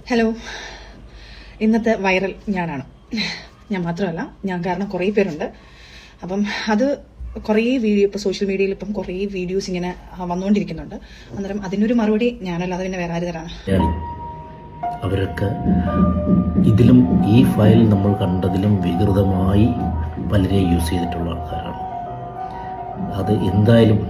Hello, ഇന്നത്തെ viral ഞാനാണ്. ഞാൻ മാത്രമല്ല, ഞാൻ കാരണം കുറേ പേരുണ്ട്. അപ്പം അത് കുറേ വീഡിയോ ഇപ്പോൾ സോഷ്യൽ മീഡിയയിൽ ഇപ്പം കുറേ വീഡിയോസ് ഇങ്ങനെ വന്നുകൊണ്ടിരിക്കുന്നുണ്ട്. അന്നേരം അതിനൊരു മറുപടി ഞാനല്ലാതെ പിന്നെ വേറെ ആര് തരാണ്? അവരൊക്കെ ഇതിലും ഈ ഫയൽ നമ്മൾ കണ്ടതിലും വികൃതമായി പലരെ യൂസ് ചെയ്തിട്ടുള്ള ആൾക്കാരാണ്. അത് എന്തായാലും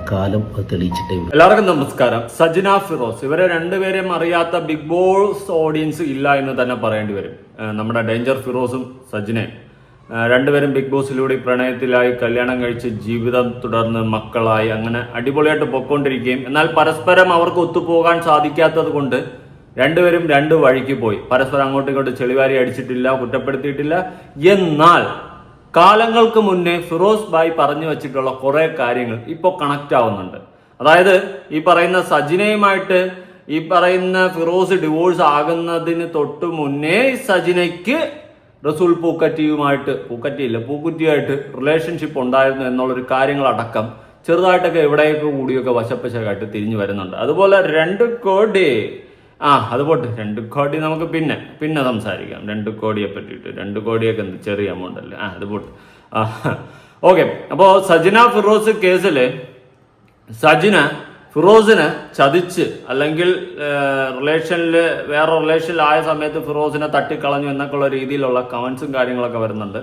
കാലം അത് തെളിയിച്ചിട്ടേ ഉള്ളൂ. എല്ലാവർക്കും നമസ്കാരം. സജ്ന ഫിറോസ്, ഇവരെ രണ്ടുപേരെയും അറിയാത്ത ബിഗ് ബോസ് ഓഡിയൻസ് ഇല്ല എന്ന് തന്നെ പറയേണ്ടി വരും. നമ്മുടെ ഡേഞ്ചർ ഫിറോസും സജ്നയും രണ്ടുപേരും ബിഗ് ബോസിലൂടെ പ്രണയത്തിലായി, കല്യാണം കഴിച്ച് ജീവിതം തുടർന്ന് മക്കളായി, അങ്ങനെ അടിപൊളിയായിട്ട് പൊയ്ക്കൊണ്ടിരിക്കുകയും എന്നാൽ പരസ്പരം അവർക്ക് ഒത്തുപോകാൻ സാധിക്കാത്തത് കൊണ്ട് രണ്ടുപേരും രണ്ട് വഴിക്ക് പോയി. പരസ്പരം അങ്ങോട്ടും ഇങ്ങോട്ടും ചെളിവാരി അടിച്ചിട്ടില്ല, കുറ്റപ്പെടുത്തിയിട്ടില്ല. എന്നാൽ കാലങ്ങൾക്ക് മുന്നേ ഫിറോസ് ഭായ് പറഞ്ഞു വെച്ചിട്ടുള്ള കുറെ കാര്യങ്ങൾ ഇപ്പോൾ കണക്റ്റ് ആവുന്നുണ്ട്. അതായത് ഈ പറയുന്ന സജിനയുമായിട്ട് ഈ പറയുന്ന ഫിറോസ് ഡിവോഴ്സ് ആകുന്നതിന് തൊട്ട് മുന്നേ സജിനയ്ക്ക് റസൂൽ പൂക്കുറ്റിയായിട്ട് റിലേഷൻഷിപ്പ് ഉണ്ടായിരുന്നു എന്നുള്ളൊരു കാര്യങ്ങളടക്കം ചെറുതായിട്ടൊക്കെ എവിടെയൊക്കെ കൂടിയൊക്കെ വശപ്പശകായിട്ട് തിരിഞ്ഞു വരുന്നുണ്ട്. അതുപോലെ 2 കോടി അത് പോട്ടെ, 2 കോടി നമുക്ക് പിന്നെ സംസാരിക്കാം. 2 കോടിയെ പറ്റിയിട്ട്. 2 കോടിയൊക്കെ എന്ത് ചെറിയ എമൗണ്ട് അല്ലേ? അത് പോട്ടെ. ഓക്കെ. അപ്പോൾ സജിന ഫിറോസ് കേസിൽ സജിന ഫിറോസിനെ ചതിച്ച്, അല്ലെങ്കിൽ വേറെ റിലേഷനിലായ സമയത്ത് ഫിറോസിനെ തട്ടിക്കളഞ്ഞു എന്നൊക്കെയുള്ള രീതിയിലുള്ള കമന്റ്സും കാര്യങ്ങളൊക്കെ വരുന്നുണ്ട്,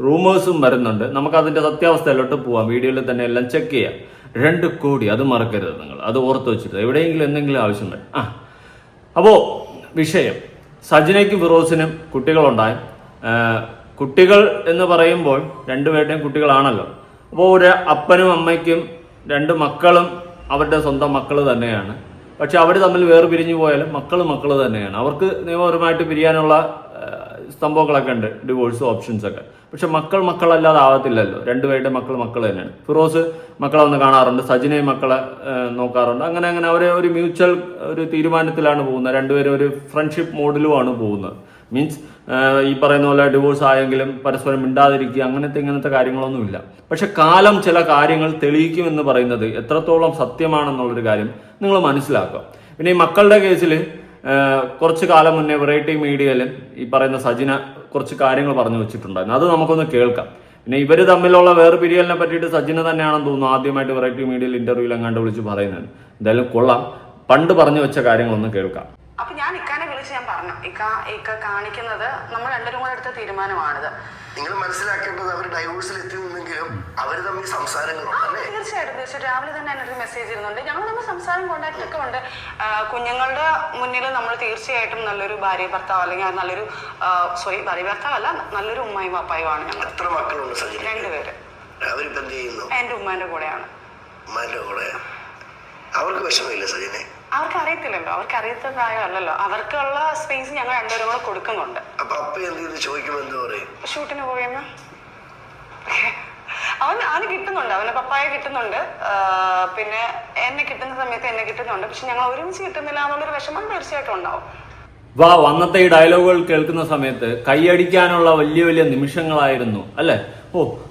റൂമേഴ്സും വരുന്നുണ്ട്. നമുക്കതിന്റെ സത്യാവസ്ഥയിലോട്ട് പോവാം. വീഡിയോയിൽ തന്നെ എല്ലാം ചെക്ക് ചെയ്യാം. 2 കോടി അത് മറക്കരുത് നിങ്ങൾ, അത് ഓർത്ത് വെച്ചിട്ട് എവിടെയെങ്കിലും എന്തെങ്കിലും ആവശ്യം വരും. അപ്പോൾ വിഷയം, സജിനയ്ക്കും ഫിറോസിനും കുട്ടികളുണ്ടായി. കുട്ടികൾ എന്ന് പറയുമ്പോൾ രണ്ടുപേരുടെയും കുട്ടികളാണല്ലോ. അപ്പോൾ ഒരു അപ്പനും അമ്മയ്ക്കും 2 മക്കളും അവരുടെ സ്വന്തം മക്കൾ തന്നെയാണ്. പക്ഷെ അവർ തമ്മിൽ വേർപിരിഞ്ഞു പോയാലും മക്കൾ തന്നെയാണ്. അവർക്ക് നിയമപരമായിട്ട് പിരിയാനുള്ള സംഭവങ്ങളൊക്കെ ഉണ്ട്, ഡിവോഴ്സ് ഓപ്ഷൻസ് ഒക്കെ. പക്ഷെ മക്കളല്ലാതെ ആവത്തില്ലല്ലോ. രണ്ടുപേരുടെ മക്കൾ തന്നെയാണ്. ഫിറോസ് മക്കളെ വന്ന് കാണാറുണ്ട്, സജിനയും മക്കളെ നോക്കാറുണ്ട്. അങ്ങനെ അവരെ ഒരു മ്യൂച്വൽ ഒരു തീരുമാനത്തിലാണ് പോകുന്നത്. രണ്ടുപേരും ഒരു ഫ്രണ്ട്ഷിപ്പ് മോഡിലുമാണ് പോകുന്നത്. മീൻസ് ഈ പറയുന്ന പോലെ ഡിവോഴ്സ് ആയെങ്കിലും പരസ്പരം മിണ്ടാതിരിക്കുക, ഇങ്ങനത്തെ കാര്യങ്ങളൊന്നുമില്ല. പക്ഷെ കാലം ചില കാര്യങ്ങൾ തെളിയിക്കുമെന്ന് പറയുന്നത് എത്രത്തോളം സത്യമാണെന്നുള്ളൊരു കാര്യം നിങ്ങൾ മനസ്സിലാക്കുക. പിന്നെ ഈ മക്കളുടെ കേസിൽ കുറച്ച് കാലം മുന്നേ വെറൈറ്റി മീഡിയയിൽ ഈ പറയുന്ന സജിന കുറച്ച് കാര്യങ്ങൾ പറഞ്ഞു വെച്ചിട്ടുണ്ടായിരുന്നു. അത് നമുക്കൊന്ന് കേൾക്കാം. പിന്നെ ഇവര് തമ്മിലുള്ള വേർപിരിയലിനെ പറ്റിയിട്ട് സജിന തന്നെയാണെന്ന് തോന്നുന്നു ആദ്യമായിട്ട് വെറൈറ്റി മീഡിയയിൽ ഇന്റർവ്യൂവിൽ എങ്ങാണ്ട് വിളിച്ച് പറയുന്നത്. എന്തായാലും കൊള്ളാം. പണ്ട് പറഞ്ഞു വെച്ച കാര്യങ്ങളൊന്ന് കേൾക്കാം. അപ്പൊ ഞാൻ ഇക്കാനെ വിളിച്ച് ഞാൻ പറഞ്ഞു, ഇക്ക കാണിക്കുന്നത് നമ്മൾ രണ്ടുപേരും കൂടെ എടുത്ത തീരുമാനമാണിത്. നിങ്ങൾ മനസ്സിലാക്കേണ്ടത് അവർ ഡൈവോഴ്സിൽ എത്തി നിന്നെങ്കിലും അവർ തമ്മിൽ സംസാരങ്ങളുണ്ട്. തീർച്ചയായിട്ടും രാവിലെ തന്നെ എന്നൊരു മെസ്സേജ് ഇരുന്നുണ്ട്. ഞങ്ങൾ തമ്മിൽ സംസാരം കോണ്ടാക്ട് ഒക്കെ ഉണ്ട്. കുഞ്ഞുങ്ങളുടെ മുന്നിൽ നമ്മൾ തീർച്ചയായിട്ടും നല്ലൊരു ഭാര്യ ഭർത്താവ്, അല്ലെങ്കിൽ നല്ലൊരു ഭാര്യ ഭർത്താവല്ല, നല്ലൊരു ഉമ്മയും പപ്പായുമാണ് ഞങ്ങൾ. എത്ര മക്കളുണ്ട്? 2 പേര്. അവരിപ്പോ എന്ത് ചെയ്യുന്നു? എന്റെ ഉമ്മാന്റെ കൂടെയാണ്. ഉമ്മാന്റെ കൂടെ. അവർക്ക് വിഷമമില്ല സജിനെ? അവർക്ക് അറിയത്തില്ലല്ലോ, അവർക്ക് അറിയാത്ത പ്രായമല്ലല്ലോ. അവർക്കുള്ള സ്പേസ് ഞങ്ങൾ രണ്ടുപേരും കൂടെ കൊടുക്കുന്നുണ്ട്. അപ്പൊ അപ്പ എന്ത് ചെയ്ത് ചോദിക്കുമ്പോ എന്ത് പറയും? ഷൂട്ടിന് പോയെന്ന് അവന് കിട്ടുന്നുണ്ട്, അവന് പപ്പായ കിട്ടുന്നുണ്ട്, പിന്നെ എന്നെ കിട്ടുന്ന സമയത്ത് എന്നെ കിട്ടുന്നുണ്ട്. പക്ഷെ ഞങ്ങൾ ഒരുമിച്ച് കിട്ടുന്നില്ല എന്നുള്ളൊരു വിഷമം തീർച്ചയായിട്ടും ഉണ്ടാവും. അന്നത്തെ ഈ ഡയലോഗുകൾ കേൾക്കുന്ന സമയത്ത് കൈയടിക്കാനുള്ള വലിയ നിമിഷങ്ങളായിരുന്നു അല്ലെ?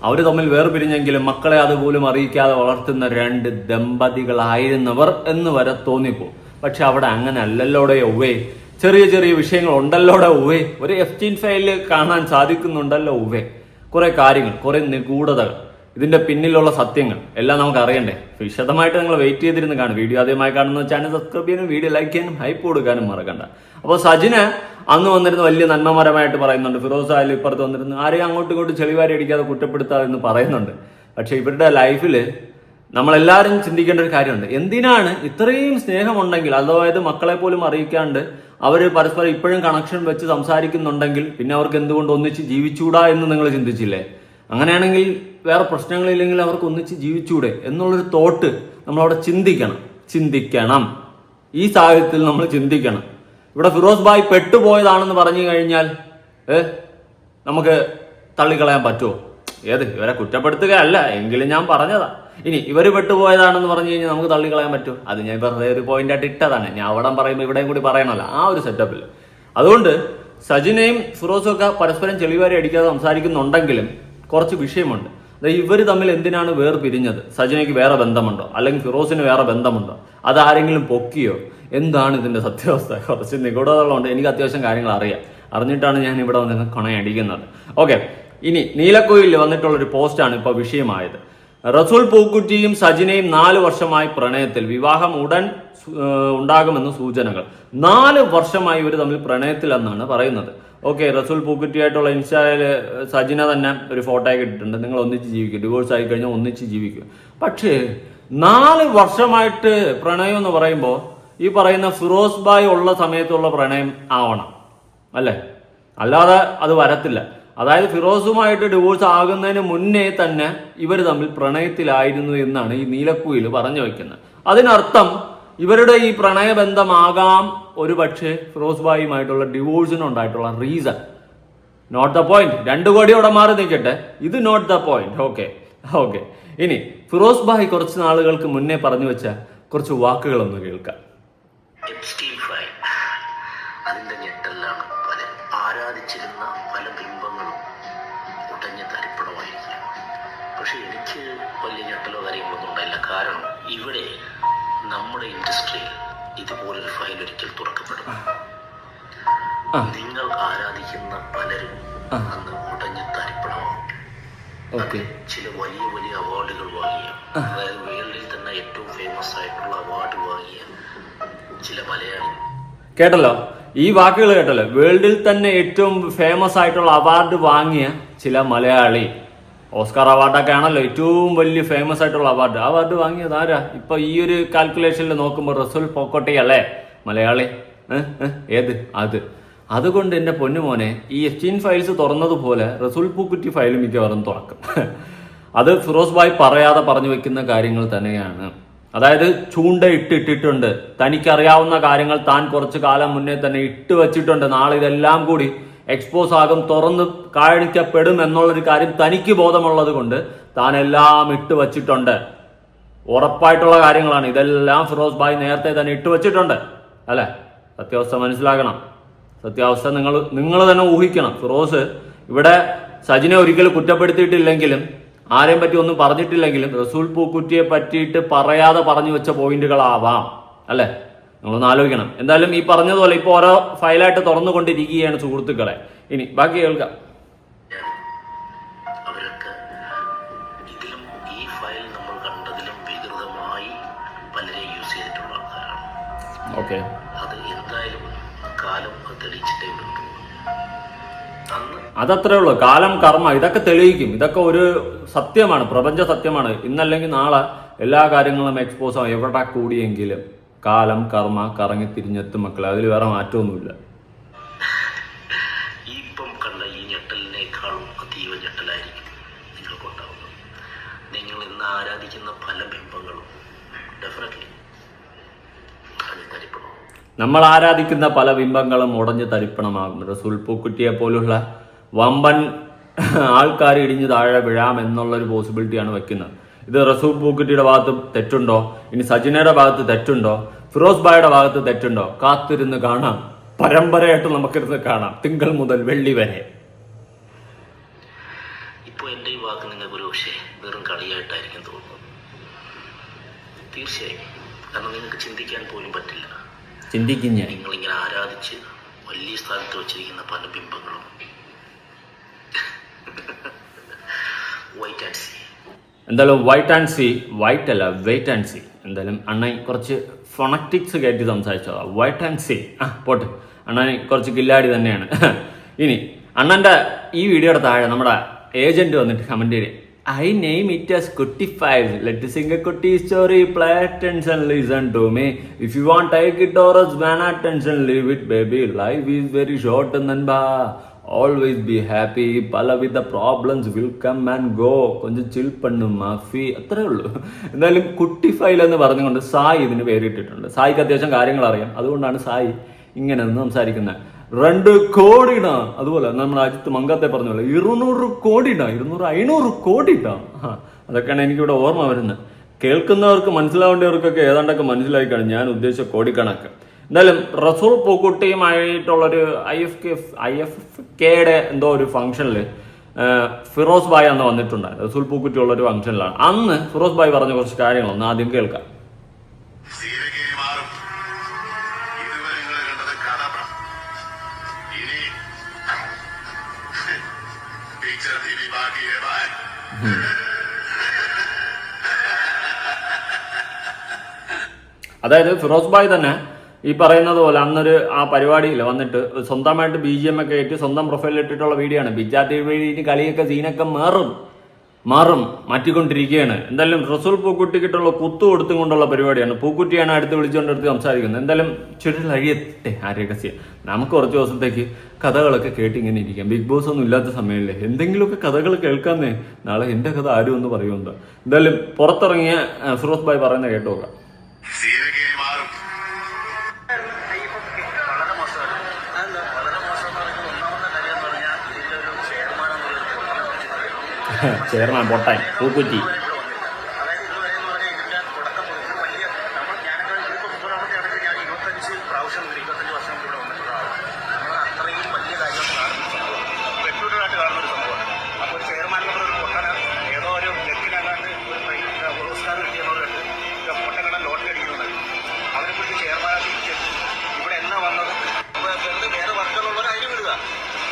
അവര് തമ്മിൽ വേർപിരിഞ്ഞെങ്കിലും മക്കളെ അതുപോലും അറിയിക്കാതെ വളർത്തുന്ന 2 ദമ്പതികളായിരുന്നവർ എന്ന് വരെ തോന്നിപ്പോ. പക്ഷെ അവിടെ അങ്ങനെ അല്ലല്ലോടെ ചെറിയ വിഷയങ്ങൾ ഉണ്ടല്ലോടെ ഒരു F-15 ഫയലിൽ കാണാൻ സാധിക്കുന്നുണ്ടല്ലോ കുറെ കാര്യങ്ങൾ, കുറെ നിഗൂഢതകൾ, ഇതിന്റെ പിന്നിലുള്ള സത്യങ്ങൾ എല്ലാം നമുക്ക് അറിയണ്ടേ? വിശദമായിട്ട് നിങ്ങൾ വെയിറ്റ് ചെയ്തിരുന്ന് കാണും. വീഡിയോ ആദ്യമായി കാണുന്ന ചാനൽ സബ്സ്ക്രൈബ് ചെയ്യാനും വീഡിയോ ലൈക്ക് ചെയ്യാനും ഹൈപ്പ് കൊടുക്കാനും മറക്കണ്ട. അപ്പോൾ സജിന അന്ന് വന്നിരുന്ന വലിയ നന്മമരമായിട്ട് പറയുന്നുണ്ട്. ഫിറോസ് ആയാലും ഇപ്പുറത്ത് വന്നിരുന്നു ആരെയും അങ്ങോട്ടും ഇങ്ങോട്ടും ചെളിവാരി അടിക്കാതെ കുറ്റപ്പെടുത്താതെ എന്ന് പറയുന്നുണ്ട്. പക്ഷെ ഇവരുടെ ലൈഫിൽ നമ്മളെല്ലാവരും ചിന്തിക്കേണ്ട ഒരു കാര്യമുണ്ട്. എന്തിനാണ് ഇത്രയും സ്നേഹമുണ്ടെങ്കിൽ, അതായത് മക്കളെ പോലും അറിയിക്കാണ്ട് അവർ പരസ്പരം ഇപ്പോഴും കണക്ഷൻ വെച്ച് സംസാരിക്കുന്നുണ്ടെങ്കിൽ പിന്നെ അവർക്ക് എന്തുകൊണ്ട് ഒന്നിച്ച് ജീവിച്ചൂടാ എന്ന് നിങ്ങൾ ചിന്തിച്ചില്ലേ? അങ്ങനെയാണെങ്കിൽ വേറെ പ്രശ്നങ്ങളില്ലെങ്കിൽ അവർക്ക് ഒന്നിച്ച് ജീവിച്ചൂടെ എന്നുള്ളൊരു തോട്ട് നമ്മളവിടെ ചിന്തിക്കണം. ഈ സാഹചര്യത്തിൽ നമ്മൾ ചിന്തിക്കണം. ഇവിടെ ഫിറോസ് ഭായ് പെട്ടുപോയതാണെന്ന് പറഞ്ഞു കഴിഞ്ഞാൽ നമുക്ക് തള്ളിക്കളയാൻ പറ്റുമോ? ഇവരെ കുറ്റപ്പെടുത്തുകയല്ല, എങ്കിലും ഞാൻ പറഞ്ഞതാ. ഇനി ഇവര് പെട്ടുപോയതാണെന്ന് പറഞ്ഞു കഴിഞ്ഞാൽ നമുക്ക് തള്ളിക്കളയാൻ പറ്റുമോ? അത് ഞാൻ വെറുതെ ഒരു പോയിന്റ് ആയിട്ട് ഇട്ടതാണ്. ഞാൻ അവിടെ പറയുമ്പോൾ ഇവിടെയും കൂടി പറയണമല്ലോ, ആ ഒരു സെറ്റപ്പിൽ. അതുകൊണ്ട് സജിനയും ഫിറോസും ഒക്കെ പരസ്പരം ചെളിവാരി അടിക്കാതെ സംസാരിക്കുന്നുണ്ടെങ്കിലും കുറച്ച് വിഷയമുണ്ട്. ഇവർ തമ്മിൽ എന്തിനാണ് വേർപിരിഞ്ഞത്? സജിനയ്ക്ക് വേറെ ബന്ധമുണ്ടോ, അല്ലെങ്കിൽ ഫിറോസിന് വേറെ ബന്ധമുണ്ടോ? അതാരെങ്കിലും പൊക്കിയോ? എന്താണ് ഇതിൻ്റെ സത്യാവസ്ഥ? കുറച്ച് നിഗൂഢതകളുണ്ട്. എനിക്ക് അത്യാവശ്യം കാര്യങ്ങൾ അറിഞ്ഞിട്ടാണ് ഞാൻ ഇവിടെ വന്ന് കൊണയടിക്കുന്നത്. ഓക്കെ, ഇനി നീലക്കുയിലിൽ വന്നിട്ടുള്ളൊരു പോസ്റ്റാണ് ഇപ്പോൾ വിഷയമായത്. റസൂൽ പൂക്കുറ്റിയും സജിനയും 4 വർഷമായി പ്രണയത്തിൽ, വിവാഹം ഉടൻ ഉണ്ടാകുമെന്ന് സൂചനകൾ. 4 വർഷമായി ഇവർ തമ്മിൽ പ്രണയത്തിലെന്നാണ് പറയുന്നത്. ഓക്കെ, റസൂൽ പൂക്കുറ്റിയായിട്ടുള്ള ഇൻസ്റ്റയിൽ സജിന തന്നെ ഒരു ഫോട്ടോ ഇട്ടിട്ടുണ്ട്, നിങ്ങൾ ഒന്നിച്ച് ജീവിക്കും, ഡിവോഴ്സ് ആയി കഴിഞ്ഞാൽ ഒന്നിച്ച് ജീവിക്കും. പക്ഷേ 4 വർഷമായിട്ട് പ്രണയം എന്ന് പറയുമ്പോൾ ഈ പറയുന്ന ഫിറോസ് ഭായ് ഉള്ള സമയത്തുള്ള പ്രണയം ആവണം അല്ലേ, അല്ലാതെ അത് വരത്തില്ല. അതായത് ഫിറോസുമായിട്ട് ഡിവോഴ്സ് ആകുന്നതിന് മുന്നേ തന്നെ ഇവർ തമ്മിൽ പ്രണയത്തിലായിരുന്നു എന്നാണ് ഈ നീലക്കുയിൽ പറഞ്ഞു വയ്ക്കുന്നത്. അതിനർത്ഥം ഇവരുടെ ഈ പ്രണയബന്ധമാകാം ഒരു പക്ഷേ ഫിറോസ് ഭായിയുമായിട്ടുള്ള ഡിവോഴ്സിനുണ്ടായിട്ടുള്ള റീസൺ. Not the point. 2 കോടിയോടെ മാറി നിൽക്കട്ടെ, ഇത് നോട്ട് ദ പോയിന്റ്. ഓക്കെ. ഇനി ഫിറോസ് ഭായ് കുറച്ച് നാളുകൾക്ക് മുന്നേ പറഞ്ഞു വെച്ച കുറച്ച് വാക്കുകളൊന്ന് കേൾക്കാം. അതിന്റെ ഞെട്ടലാണ് പലരും ആരാധിച്ചിരുന്ന പല ബിംബങ്ങളും ഉടഞ്ഞ തരിപ്പണമായിരിക്കും. പക്ഷെ എനിക്ക് വലിയ ഞെട്ടലോ കാര്യങ്ങളൊന്നും ഉണ്ടായില്ല. കാരണം ഇവിടെ നമ്മുടെ ഇൻഡസ്ട്രിയിൽ ഇതുപോലൊരു ഫയൽ ഒരിക്കൽ തുറക്കപ്പെടും. നിങ്ങൾ ആരാധിക്കുന്ന പലരും അന്ന് ഉടഞ്ഞ തരിപ്പണമാവും. ചില വലിയ വലിയ അവാർഡുകൾ വാങ്ങിയ, അതായത് വേൾഡിൽ തന്നെ ഏറ്റവും ഫേമസ് ആയിട്ടുള്ള അവാർഡ് വാങ്ങിയ ചില മലയാളി. കേട്ടല്ലോ, ഈ വാക്കുകൾ കേട്ടല്ലോ. വേൾഡിൽ തന്നെ ഏറ്റവും ഫേമസ് ആയിട്ടുള്ള അവാർഡ് വാങ്ങിയ ചില മലയാളി. ഓസ്കാർ അവാർഡൊക്കെ ആണല്ലോ ഏറ്റവും വലിയ ഫേമസ് ആയിട്ടുള്ള അവാർഡ് വാങ്ങിയത് ആരാ? ഇപ്പൊ ഈ ഒരു കാൽക്കുലേഷനിൽ നോക്കുമ്പോൾ റസൂൽ പൂക്കുട്ടി അല്ലേ മലയാളി? ഏത് അതുകൊണ്ട് എൻ്റെ പൊന്നുമോനെ, ഈ എഫ്റ്റീൻ ഫയൽസ് തുറന്നതുപോലെ റസൂൽ പൂക്കുറ്റി ഫയൽ മിക്കവാറും തുറക്കും. അത് ഫിറോസ് ഭായ് പറയാതെ പറഞ്ഞു വെക്കുന്ന കാര്യങ്ങൾ തന്നെയാണ്. അതായത് ചൂണ്ട ഇട്ടിട്ടുണ്ട്, തനിക്കറിയാവുന്ന കാര്യങ്ങൾ താൻ കുറച്ചു കാലം മുന്നേ തന്നെ ഇട്ട് വച്ചിട്ടുണ്ട്. നാളെ ഇതെല്ലാം കൂടി എക്സ്പോസ് ആകും, തുറന്ന് കാണിക്കപ്പെടും എന്നുള്ളൊരു കാര്യം തനിക്ക് ബോധമുള്ളത് കൊണ്ട് താൻ എല്ലാം ഇട്ട് വച്ചിട്ടുണ്ട്. ഉറപ്പായിട്ടുള്ള കാര്യങ്ങളാണ് ഇതെല്ലാം. ഫിറോസ് ഭായ് നേരത്തെ തന്നെ ഇട്ട് വച്ചിട്ടുണ്ട് അല്ലെ? സത്യാവസ്ഥ മനസ്സിലാക്കണം. സത്യാവസ്ഥ നിങ്ങൾ തന്നെ ഊഹിക്കണം. ഫിറോസ് ഇവിടെ സജിനെ ഒരിക്കലും കുറ്റപ്പെടുത്തിയിട്ടില്ലെങ്കിലും ആരെയും പറ്റി ഒന്നും പറഞ്ഞിട്ടില്ലെങ്കിലും റസൂൽ പൂക്കുറ്റിയെ പറ്റിയിട്ട് പറയാതെ പറഞ്ഞു വെച്ച പോയിന്റുകളാവാം അല്ലെ? നിങ്ങളൊന്ന് ആലോചിക്കണം. എന്തായാലും ഈ പറഞ്ഞതുപോലെ ഇപ്പൊ ഓരോ ഫയലായിട്ട് തുറന്നുകൊണ്ടിരിക്കുകയാണ് സുഹൃത്തുക്കളെ. ഇനി ബാക്കി കേൾക്കാം. അവരൊക്കെ ഇതിലും ഈ ഫയൽ നമ്മൾ കണ്ടതിലും വികൃതമായി പലരെ യൂസ് ചെയ്തിട്ടുള്ള ആൾക്കാരാണ്. ഓക്കെ, അത് എന്തായാലും കാലം തെളിയിച്ചിട്ടേ ഉള്ളൂ. അതത്രേ ഉള്ളൂ. കാലം കർമ്മ ഇതൊക്കെ തെളിയിക്കും. ഇതൊക്കെ ഒരു സത്യമാണ്, പ്രപഞ്ച സത്യമാണ്. ഇന്നല്ലെങ്കിൽ നാളെ എല്ലാ കാര്യങ്ങളും എക്സ്പോസ് ആവും. എവിടെ കൂടിയെങ്കിലും കാലം കർമ്മ കറങ്ങി തിരിഞ്ഞെത്തും മക്കളെ. അതിൽ വേറെ മാറ്റമൊന്നുമില്ല. ഇപ്പം കണ്ട ഈ ഞെട്ടലിനേക്കാളും അതീവ ഞെട്ടലായിരിക്കും നിങ്ങൾക്കുണ്ടാവുന്നത്. നിങ്ങൾ ഇന്ന് ആരാധിക്കുന്ന പല ബിംബങ്ങളും ഡെഫിനറ്റ്ലി തരിപ്പണമാകും. നമ്മൾ ആരാധിക്കുന്ന പല ബിംബങ്ങളും ഉടഞ്ഞ് തരിപ്പണമാകും. റസൂൽ പൂക്കുറ്റിയെ പോലുള്ള വമ്പൻ ആൾക്കാർ ഇടിഞ്ഞ് താഴെ വീഴാം എന്നുള്ളൊരു പോസിബിലിറ്റിയാണ് വെക്കുന്നത്. ഇത് റസൂൽ പൂക്കുറ്റിയുടെ ഭാഗത്ത് തെറ്റുണ്ടോ? ഇനി സജിനയുടെ ഭാഗത്ത് തെറ്റുണ്ടോ? ഫിറോസ് ഭായിയുടെ ഭാഗത്ത് തെറ്റുണ്ടോ? കാത്തിരുന്ന് കാണാം. പരമ്പരയായിട്ട് നമുക്കിരുന്ന് കാണാം, തിങ്കൾ മുതൽ വെള്ളി വരെ. ഇപ്പോൾ എൻ്റെ ഈ വാക്ക് നിങ്ങൾക്ക് ഒരു പക്ഷേ വെറും കളിയായിട്ടായിരിക്കും തോന്നുന്നത്. തീർച്ചയായും. കാരണം നിങ്ങൾക്ക് ചിന്തിക്കാൻ പോലും പറ്റില്ല. ചിന്തിക്കും ഞാൻ. നിങ്ങളിങ്ങനെ ആരാധിച്ച് വലിയ സ്ഥാനത്ത് വെച്ചിരിക്കുന്ന പല ബിംബങ്ങളും വൈറ്റ് ആൻഡ് സി. എന്തായാലും വൈറ്റ് ആൻഡ് സി, വൈറ്റ് അല്ല വെയിറ്റ് ആൻഡ് സി. എന്തായാലും അണ്ണൻ കുറച്ച് ഫൊണറ്റിക്സ് കയറ്റി സംസാരിച്ചതാ. വൈറ്റ് ആൻഡ് സി പോട്ടെ. അണ്ണൻ കുറച്ച് കില്ലാടി തന്നെയാണ്. ഇനി അണ്ണൻ്റെ ഈ വീഡിയോയുടെ താഴെ നമ്മുടെ ഏജന്റ് വന്നിട്ട് കമന്റ് ചെയ്തേ, I name it as Kutti Files. Let's sing a Kutti story. Play attention, listen to me. If you want, take it or else ban attention, leave it, baby. Life is very short and then always be happy. Pala with the problems will come and go. Konja chill pannu mafi. അത്രേ ഉള്ളൂ. എന്തായാലും കുട്ടി file എന്ന് പറഞ്ഞുകൊണ്ട് സായി ഇതിന് പേരിട്ടിട്ടുണ്ട്. സായിക്ക് അത്യാവശ്യം കാര്യങ്ങൾ അറിയാം, അതുകൊണ്ടാണ് സായി ഇങ്ങനെ സംസാരിക്കുന്നത്. 2 കോടിട. അതുപോലെ നമ്മുടെ അജിത്ത് മങ്കത്തെ പറഞ്ഞ പോലെ 200 കോടിട, 500 കോടിട. അതൊക്കെയാണ് എനിക്കിവിടെ ഓർമ്മ വരുന്നത്. കേൾക്കുന്നവർക്ക് മനസ്സിലാവേണ്ടവർക്കൊക്കെ ഏതാണ്ടൊക്കെ മനസ്സിലായി കാണും ഞാൻ ഉദ്ദേശിച്ച കോടിക്കണക്ക്. എന്തായാലും റസൂൽ പൂക്കുട്ടിയുമായിട്ടുള്ളൊരു IFFKയുടെ എന്തോ ഒരു ഫംഗ്ഷനിൽ ഫിറോസ് ഭായ് അന്ന് വന്നിട്ടുണ്ടായിരുന്നു. റസൂൽ പൂക്കുട്ടി ഉള്ളൊരു ഫംഗ്ഷനിലാണ്. അന്ന് ഫിറോസ് ഭായ് പറഞ്ഞ കുറച്ച് കാര്യങ്ങളൊന്ന് ആദ്യം കേൾക്കാം. അതായത് ഫിറോസ് ഭായ് തന്നെ ഈ പറയുന്നത് പോലെ അന്നൊരു ആ പരിപാടിയിൽ വന്നിട്ട് സ്വന്തമായിട്ട് BGM ഒക്കെ ആയിട്ട് സ്വന്തം പ്രൊഫൈലിൽ ഇട്ടിട്ടുള്ള വീഡിയോ ആണ്. ബിജാത്തി വേണ്ടി കളിയൊക്കെ സീനൊക്കെ മാറും മാറ്റിക്കൊണ്ടിരിക്കുകയാണ്. എന്തായാലും റസൂൽ പൂക്കുട്ടിക്കിട്ടുള്ള കുത്തു കൊടുത്തും കൊണ്ടുള്ള പരിപാടിയാണ്. പൂക്കുറ്റിയാണ് അടുത്ത് വിളിച്ചുകൊണ്ടെടുത്ത് സംസാരിക്കുന്നത്. എന്തായാലും ചുരുളഴിയട്ടെ ആ രഹസ്യം. നമുക്ക് കുറച്ച് ദിവസത്തേക്ക് കഥകളൊക്കെ കേട്ട് ഇങ്ങനെ ഇരിക്കാം. ബിഗ് ബോസ് ഒന്നും ഇല്ലാത്ത സമയമില്ലേ, എന്തെങ്കിലുമൊക്കെ കഥകൾ കേൾക്കാന്നേ. നാളെ എന്റെ കഥ ആരും ഒന്ന് പറയുന്നുണ്ട്. എന്തായാലും പുറത്തിറങ്ങിയ ഫിറോസ് ഭായ് പറയുന്നത് കേട്ടു നോക്കാം. വളരെ മോശമാണ്. വളരെ മോശം എന്ന് പറയുന്നത് ഒന്നാമത്തെ കാര്യം എന്ന് പറഞ്ഞാൽ ഇതിന്റെ ഒരു ചെയർമാൻ ചെയർമാൻ പൊട്ടാൻ പൂക്കുറ്റി അതായത് ഇതുവരെ എന്ന് പറഞ്ഞാൽ ഇതിന്റെ തുടക്കം മുതൽ വലിയ ഞാനൊക്കെ ഇതിപ്പോ 30-ാമത്തെ ആണെങ്കിൽ ഞാൻ 25 പ്രാവശ്യം 25 വർഷം ഇവിടെ വന്നിട്ടുള്ള ആളാണ്. നമ്മൾ അത്രയും വലിയ കാര്യമായിട്ട് കാണുന്ന ഒരു സംഭവമാണ്, പെട്യൂട്ടറായിട്ട് കാണുന്ന ഒരു സംഭവമാണ്. അപ്പോൾ ഒരു ചെയർമാൻ എന്ന് പറഞ്ഞ ഒരു പൊട്ടന ഏതോ ഒരു ലക്കിനല്ലാണ്ട് ഒരു പുരസ്കാരം കിട്ടിയെന്നോട് കണ്ട് പൊട്ടക്കട ലോട്ടറി അടിക്കുന്നുണ്ട്. അവരെ പിടിച്ച് ചെയർമാനാക്കി ഇവിടെ എന്നാ വന്നത്? വെറുതെ വേറെ വർക്കുകളുള്ളവർ അതിന് വിടുക.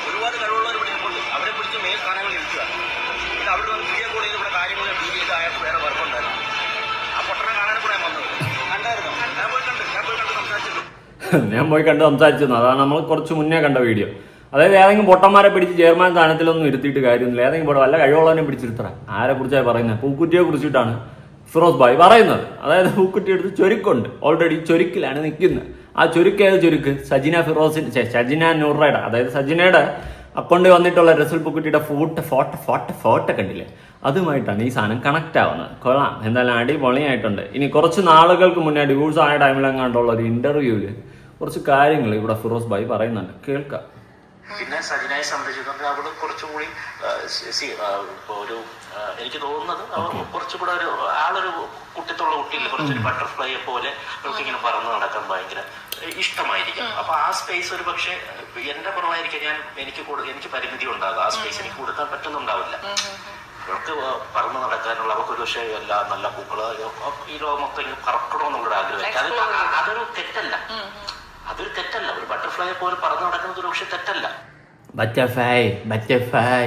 ഒരുപാട് കഴിവുള്ളവർ ഇവിടെ ഇരിപ്പുണ്ട്, അവരെ പിടിച്ച് മേൽ സ്ഥാനങ്ങളിൽ ഇരിക്കുക. പിന്നെ അവിടെ നിന്ന് പുതിയ കൂടെ ഇവിടെ കാര്യങ്ങൾ ഡീൽ ചെയ്ത് അയാൾക്ക് വേറെ വർക്കുണ്ടായിരുന്നു. ആ പൊട്ടനെ കാണാനും കൂടെ ഞാൻ വന്നത് കണ്ടായിരുന്നു. ഞാൻ പോയി കണ്ട് സംസാരിച്ചിട്ടുണ്ട്. ഞാൻ പോയി കണ്ട് സംസാരിച്ചിരുന്നു. അതാണ് നമ്മൾ കുറച്ച് മുന്നേ കണ്ട വീഡിയോ. അതായത് ഏതെങ്കിലും പൊട്ടന്മാരെ പിടിച്ച് ചെയർമാൻ സ്ഥാനത്തിലൊന്നും ഇരുത്തിയിട്ട് കാര്യമൊന്നുമില്ല. ഏതെങ്കിലും പൊട്ടം വല്ല കഴിവുള്ളവനെ പിടിച്ചിരുത്തണം. ആരെ കുറിച്ചാണ് പറയുന്നത്? പൂക്കുറ്റിയെ കുറിച്ചിട്ടാണ് ഫിറോസ് ഭായ് പറയുന്നത്. അതായത് പൂക്കുറ്റി എടുത്ത് ചൊരുക്കുണ്ട്, ഓൾറെഡി ചൊരുക്കിലാണ് നിൽക്കുന്നത്. ആ ചൊരുക്കേത് ചൊരുക്ക് സജിന നൂറയുടെ, അതായത് സജിനയുടെ അക്കൗണ്ടിൽ വന്നിട്ടുള്ള റസൂൽ പൂക്കുറ്റിയുടെ ഫോട്ടോ കണ്ടില്ലേ, അതുമായിട്ടാണ് ഈ സാധനം കണക്ട് ആവുന്നത്. കൊള്ളാം, എന്തായാലും അടിപൊളിയായിട്ടുണ്ട്. ഇനി കുറച്ച് നാളുകൾക്ക് മുന്നേ ഡിവോഴ്സ് ആയ ടൈമിലെങ്ങാണ്ടുള്ള ഒരു ഇന്റർവ്യൂവിൽ കുറച്ച് കാര്യങ്ങൾ ഇവിടെ ഫിറോസ് ഭായ് പറയുന്നുണ്ട്, കേൾക്കാം. പിന്നെ സജിനയെ സംബന്ധിച്ചിടത്തോളം അവള് കുറച്ചുകൂടി ഒരു എനിക്ക് തോന്നുന്നത് കുറച്ചുകൂടെ ഒരു ആളൊരു കുട്ടിത്തുള്ള കുട്ടിയില്ല, കുറച്ചൊരു ബട്ടർഫ്ലൈയെ പോലെ അവർക്ക് ഇങ്ങനെ പറന്ന് നടക്കാൻ ഭയങ്കര ഇഷ്ടമായിരിക്കും. അപ്പൊ ആ സ്പേസ് ഒരു പക്ഷേ എന്റെ കുറവായിരിക്കും. എനിക്ക് പരിമിതി ഉണ്ടാകും, ആ സ്പേസ് എനിക്ക് കൊടുക്കാൻ പറ്റുന്നുണ്ടാവില്ല. അവർക്ക് പറന്ന് നടക്കാനുള്ള അവർക്കൊരു പക്ഷേ എല്ലാ നല്ല പൂക്കള് ഈ ലോകം മൊത്തം ഇങ്ങനെ പറക്കണമെന്നുള്ളൊരു ആഗ്രഹം. അതൊരു തെറ്റല്ല, ഒരു ബട്ടർഫ്ലൈയെ പോലെ പറന്ന് നടക്കുന്നത് ഒരു പക്ഷെ തെറ്റല്ല. Butterfly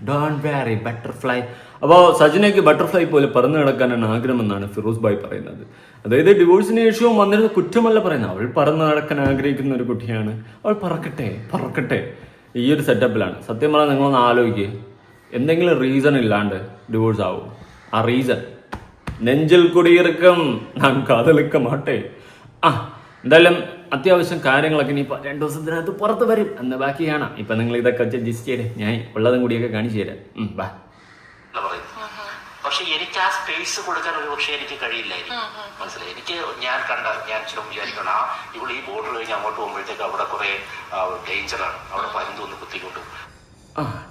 don't worry butterfly. അപ്പോൾ സജിനയ്ക്ക് ബട്ടർഫ്ലൈ പോലെ പറന്നു നടക്കാനാണ് ആഗ്രഹമെന്നാണ് ഫിറോസ് ഭായ് പറയുന്നത്. അതായത് ഡിവോഴ്സിന് ശേഷവും വന്നിരുന്ന കുറ്റമല്ല പറയുന്നത്, അവൾ പറന്നു നടക്കാൻ ആഗ്രഹിക്കുന്ന ഒരു കുട്ടിയാണ്. അവൾ പറക്കട്ടെ ഈ ഒരു സെറ്റപ്പിലാണ്. സത്യം പറഞ്ഞാൽ നിങ്ങളൊന്ന് ആലോചിക്കുക, എന്തെങ്കിലും റീസൺ ഇല്ലാണ്ട് ഡിവോഴ്സ് ആവും. ആ റീസൺ നെഞ്ചിൽ കുടിയിരിക്കും ഞാൻ കാതലിക്ക മാട്ടെ. എന്തായാലും അത്യാവശ്യം കാര്യങ്ങളൊക്കെ ഇനി 2 ദിവസത്തിനകത്ത് പുറത്ത് വരും എന്ന് ബാക്കി കാണാം. ഇപ്പൊ നിങ്ങൾ ഇതൊക്കെ വെച്ച് അഡ്ജസ്റ്റ് ചെയ്തേ, ഞാൻ ഉള്ളതും കൂടിയൊക്കെ കാണിച്ചു തരാം. പക്ഷെ എനിക്ക് ആ സ്പേസ് കൊടുക്കാൻ ഒരു പക്ഷേ എനിക്ക് കഴിയില്ലായിരിക്കും. മനസ്സിലായി? ഞാൻ ചില വിചാരിക്കണം ഇവിടെ ഈ ബോർഡർ കഴിഞ്ഞ് അങ്ങോട്ട് പോകുമ്പോഴത്തേക്ക് അവിടെ കുറെ ഡേഞ്ചറാണ്, അവിടെ പരുന്തൊന്ന് കുത്തിക്കൊണ്ട്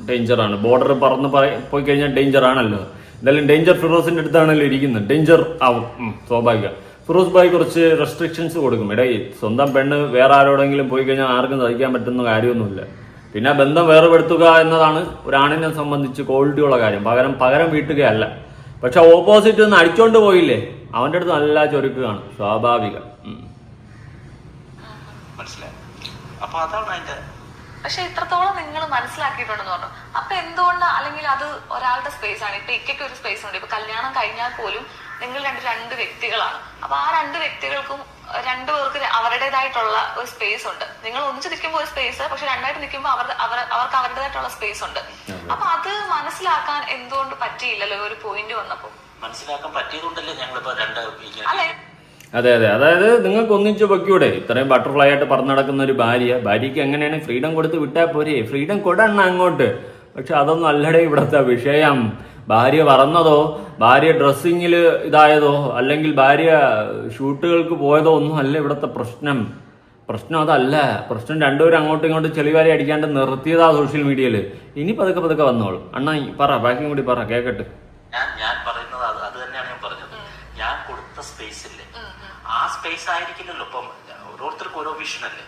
ഡേഞ്ചറാണ്. ബോർഡർ പറന്ന് പോയി കഴിഞ്ഞാൽ ഡേഞ്ചർ ആണല്ലോ. എന്തായാലും ഡേഞ്ചർ ഫിറോസിന്റെ അടുത്താണല്ലോ ഇരിക്കുന്നത്, ഡേഞ്ചർ ആവും സ്വാഭാവിക. ഫിറോസ് ഭായ് കുറച്ച് റെസ്ട്രിക്ഷൻസ് കൊടുക്കും. സ്വന്തം പെണ്ണ് വേറെ ആരോടെങ്കിലും പോയി കഴിഞ്ഞാൽ ആർക്കും സഹിക്കാൻ പറ്റുന്ന കാര്യമൊന്നുമില്ല. പിന്നെ ബന്ധം വേർപെടുത്തുക എന്നതാണ് ഒരാണിനെ സംബന്ധിച്ച് ക്വാളിറ്റിയുള്ള കാര്യം. പകരം വീട്ടുകയല്ല. പക്ഷെ ഓപ്പോസിറ്റ് നിന്ന് അടിച്ചോണ്ട് പോയില്ലേ, അവന്റെ അടുത്ത് നല്ല ചൊരുക്ക് കാണും, സ്വാഭാവികം. മനസ്സിലായി? അപ്പൊ അതാണ് അതിന്റെ. പക്ഷെ ഇത്രത്തോളം നിങ്ങൾ മനസ്സിലാക്കിയിട്ടുണ്ടെന്ന് പറഞ്ഞു. അപ്പൊ എന്തുകൊണ്ട്, അല്ലെങ്കിൽ അത് ഒരാളുടെ സ്പേസ് ആണ്. ഇപ്പൊ ഇക്കൊക്കെ ഒരു സ്പേസ് ഉണ്ട്. ഇപ്പൊ കല്യാണം കഴിഞ്ഞാൽ പോലും നിങ്ങൾ രണ്ട് വ്യക്തികളാണ്. അപ്പൊ ആ 2 വ്യക്തികൾക്കും 2 പേർക്ക് അവരുടേതായിട്ടുള്ള ഒരു സ്പേസ് ഉണ്ട്. നിങ്ങൾ ഒന്നിച്ച് നിൽക്കുമ്പോൾ ഒരു സ്പേസ്, പക്ഷെ രണ്ടായിട്ട് നിൽക്കുമ്പോൾ അവർക്ക് അവരുടേതായിട്ടുള്ള സ്പേസ് ഉണ്ട്. അപ്പൊ അത് മനസ്സിലാക്കാൻ എന്തുകൊണ്ട് പറ്റിയില്ലല്ലോ ഒരു പോയിന്റ് വന്നപ്പോ? മനസ്സിലാക്കാൻ പറ്റിയതുകൊണ്ടല്ലേ ഞങ്ങളിപ്പോ അല്ലെ? അതെ. അതായത് നിങ്ങൾക്ക് ഒന്നിച്ചു പൊക്കിയൂടെ? ഇത്രയും ബട്ടർഫ്ലൈ ആയിട്ട് പറന്നു നടക്കുന്ന ഒരു ഭാര്യയ്ക്ക് എങ്ങനെയാണ് ഫ്രീഡം കൊടുത്ത് വിട്ടാൽ പോരെ? ഫ്രീഡം കൊടുക്കണം അങ്ങോട്ട്. പക്ഷെ അതൊന്നും അല്ലടേ ഇവിടത്തെ വിഷയം. ഭാര്യ പറന്നതോ, ഭാര്യ ഡ്രസ്സിങ്ങിൽ ഇതായതോ, അല്ലെങ്കിൽ ഭാര്യ ഷൂട്ടുകൾക്ക് പോയതോ ഒന്നും അല്ല ഇവിടത്തെ പ്രശ്നം അതല്ല. പ്രശ്നം രണ്ടുപേരും അങ്ങോട്ടും ഇങ്ങോട്ടും ചെളിവാരി അടിക്കാണ്ട് നിർത്തിയതാ സോഷ്യൽ മീഡിയയിൽ. ഇനി പതുക്കെ വന്നോളും. അണ്ണാ ബാക്കിയും കൂടി പറ, കേക്കട്ടെ. ഞാൻ പറയുന്നത് അത് തന്നെയാണ് ഞാൻ പറഞ്ഞത്. ഞാൻ കൊടുത്ത സ്പേസില്ലേ, ആ സ്പേസ് ആയിരിക്കില്ലല്ലോ. ഇപ്പം ഓരോരുത്തർക്കും ഓരോ വിഷൻ അല്ലേ.